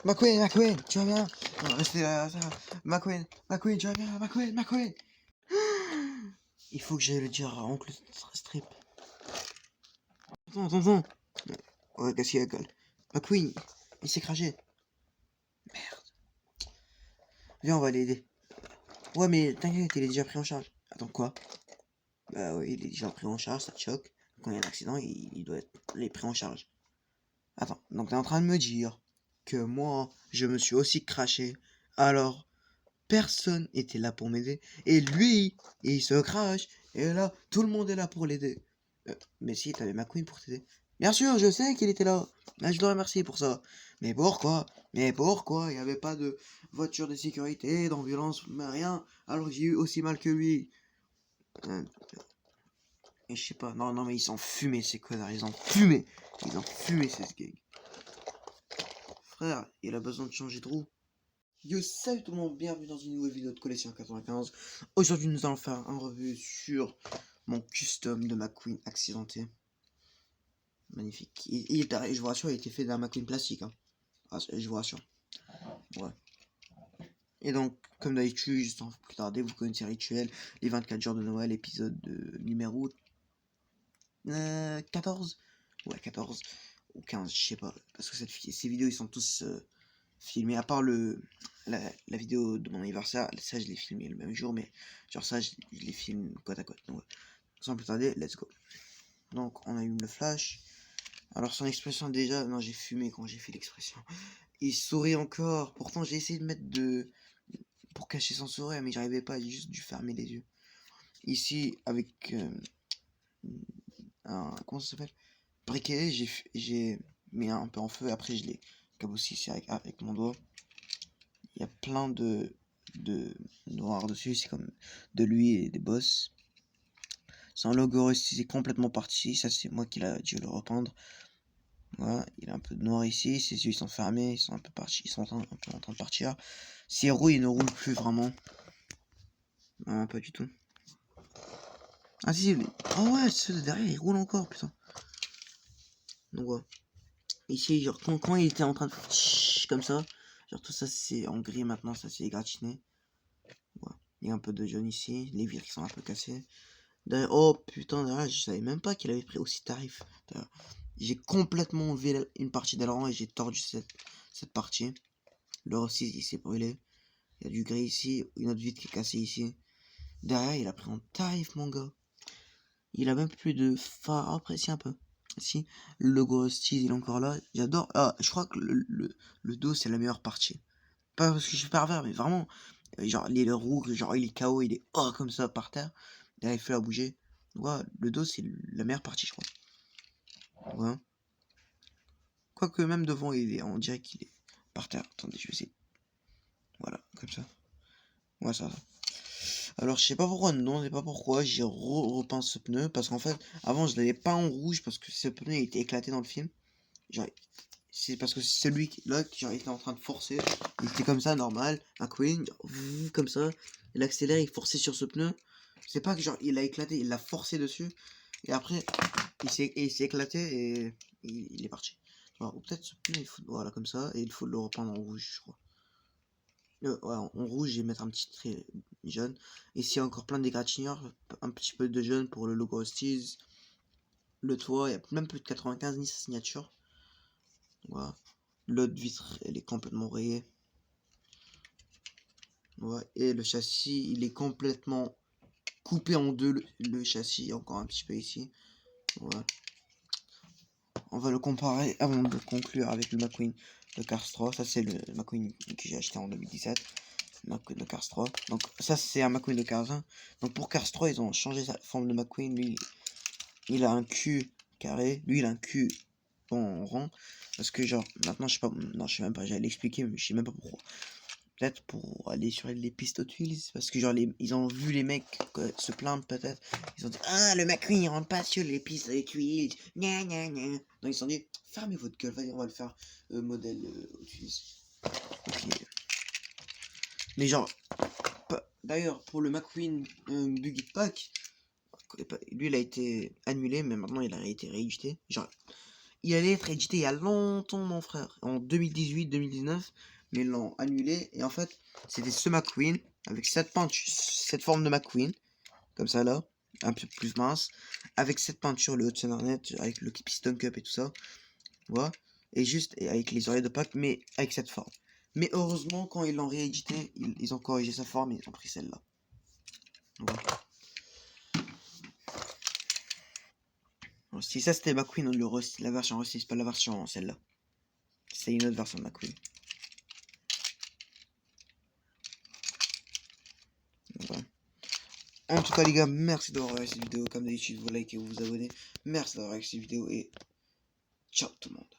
McQueen, tu vas bien? Non, restez là, ça. McQueen, tu vas bien? McQueen. Il faut que j'aille le dire à oncle Strip. Attends. Ouais, qu'est-ce qu'il y a, gueule? McQueen, il s'est craché. Merde. Viens, on va l'aider. Ouais, mais t'inquiète, il est déjà pris en charge. Attends, quoi? Bah oui, il est déjà pris en charge, ça te choque. Quand il y a un accident, il doit être pris en charge. Attends, donc t'es en train de me dire que moi, je me suis aussi craché. Alors, personne était là pour m'aider. Et lui, il se crache. Et là, tout le monde est là pour l'aider. Mais si, t'avais McQueen pour t'aider. Bien sûr, je sais qu'il était là. Je le remercie pour ça. Mais pourquoi? Il n'y avait pas de voiture de sécurité, d'ambulance, mais rien. Alors que j'ai eu aussi mal que lui. Et je sais pas. Non, mais ils ont fumé ces connards. Ils ont fumé ces gags. Frère, il a besoin de changer de roue. Yo, salut tout le monde, bienvenue dans une nouvelle vidéo de Collection 95. Aujourd'hui, nous allons faire un review sur mon custom de McQueen accidenté. Magnifique. Je vous rassure, il a été fait d'un McQueen plastique. Hein. Ah, je vous rassure. Ouais. Et donc, comme d'habitude, juste sans plus tarder, vous connaissez le rituel. Les 24 jours de Noël, épisode numéro 14. Ouais, 14 ou 15, je sais pas. Parce que ces vidéos, ils sont tous filmés. À part la vidéo de mon anniversaire, ça, je l'ai filmé le même jour. Mais genre ça, je les filme côte à côte. Donc, ouais. Sans plus tarder, let's go. Donc, on allume le flash. Alors, son expression, déjà... Non, j'ai fumé quand j'ai fait l'expression. Il sourit encore. Pourtant, j'ai essayé de mettre pour cacher son sourire, mais j'arrivais pas. J'ai juste dû fermer les yeux. Ici, avec un... Comment ça s'appelle? Briquet, j'ai mis un peu en feu. Après, je l'ai caboussissé avec mon doigt. Il y a plein de noir dessus. C'est comme de l'huile et des bosses. Son logo est complètement parti. Ça, c'est moi qui l'a dû le repeindre. Voilà, il a un peu de noir ici, ses yeux ils sont fermés, ils sont un peu partis, ils sont un peu en train de partir. Ses roues ils ne roulent plus vraiment. Non, pas du tout. Ah si, oh ouais, ceux de derrière ils roulent encore, putain. Donc voilà. Ici, genre quand il était en train de faire comme ça, genre tout ça c'est en gris maintenant, ça c'est gratiné. Voilà. Il y a un peu de jaune ici, les vitres qui sont un peu cassées. Derrière, oh putain, derrière, je savais même pas qu'il avait pris aussi tarif. J'ai complètement enlevé une partie d'aileron et j'ai tordu cette partie. Le aussi il s'est brûlé. Il y a du gris ici, une autre vitre qui est cassée ici. Derrière, il a pris un tarif, mon gars. Il a même plus de phare. Après, si, un peu. Si, le logo Steez, il est encore là. J'adore. Ah, je crois que le dos, c'est la meilleure partie. Pas parce que je suis pervers, mais vraiment. Genre, les roues, genre, il est KO, il est comme ça par terre. Derrière, il fait à bouger. Ouais, le dos, c'est la meilleure partie, je crois. Ouais. Quoique, même devant, on dirait qu'il est par terre. Attendez, je vais essayer. Voilà, comme ça. Ouais, ça va. Alors je sais pas pourquoi, non, je sais pas pourquoi, j'ai repeint ce pneu, parce qu'en fait, avant je l'avais pas en rouge, parce que ce pneu il était éclaté dans le film. Genre, c'est parce que c'est celui là qui genre, il était en train de forcer, il était comme ça, normal, un Queen, comme ça, il accélère, il forçait sur ce pneu. C'est pas que genre il a éclaté, il l'a forcé dessus, et après il s'est éclaté et il est parti. Genre, ou peut-être ce pneu, il faut, voilà, comme ça, et il faut le repeindre en rouge, je crois. Ouais, en rouge, et mettre un petit trait jaune. Ici, encore plein d'égratignures, un petit peu de jaune pour le logo Steez. Le toit, il y a même plus de 95 ni sa signature. Voilà. L'autre vitre, elle est complètement rayée. Ouais. Et le châssis, il est complètement coupé en deux. Le châssis, encore un petit peu ici. Voilà. On va le comparer avant de conclure avec le McQueen de Cars 3. Ça, c'est le McQueen que j'ai acheté en 2017. McQueen de Cars 3. Donc ça c'est un McQueen de Cars 1. Donc pour Cars 3 ils ont changé sa forme de McQueen. Lui il a un cul carré. Lui il a un cul en rond. Parce que genre maintenant je sais pas. Non je sais même pas. J'allais l'expliquer mais je sais même pas pourquoi. Peut-être pour aller sur les pistes Hot Wheels. Parce que genre ils ont vu les mecs se plaindre peut-être. Ils ont dit ah le McQueen il rentre pas sur les pistes Hot Wheels. Gna gna gna. Donc ils se sont dit fermez votre gueule. Vas-y on va le faire modèle Hot Wheels. Ok. Mais genre, d'ailleurs, pour le McQueen Buggy Pack, lui il a été annulé, mais maintenant il a été réédité. Genre, il allait être édité il y a longtemps, mon frère, en 2018-2019, mais ils l'ont annulé. Et en fait, c'était ce McQueen avec cette forme de McQueen, comme ça là, un peu plus mince, avec cette peinture, le Hudson Hornet, avec le Piston Cup et tout ça, voilà, et avec les oreilles de Pâques, mais avec cette forme. Mais heureusement, quand ils l'ont réédité, ils ont corrigé sa forme et ils ont pris celle-là. Voilà. Si ça c'était McQueen, la version Rusty, c'est pas la version celle-là. C'est une autre version de McQueen. Voilà. En tout cas les gars, merci d'avoir regardé cette vidéo. Comme d'habitude, vous likez, vous vous abonnez. Merci d'avoir regardé cette vidéo et ciao tout le monde.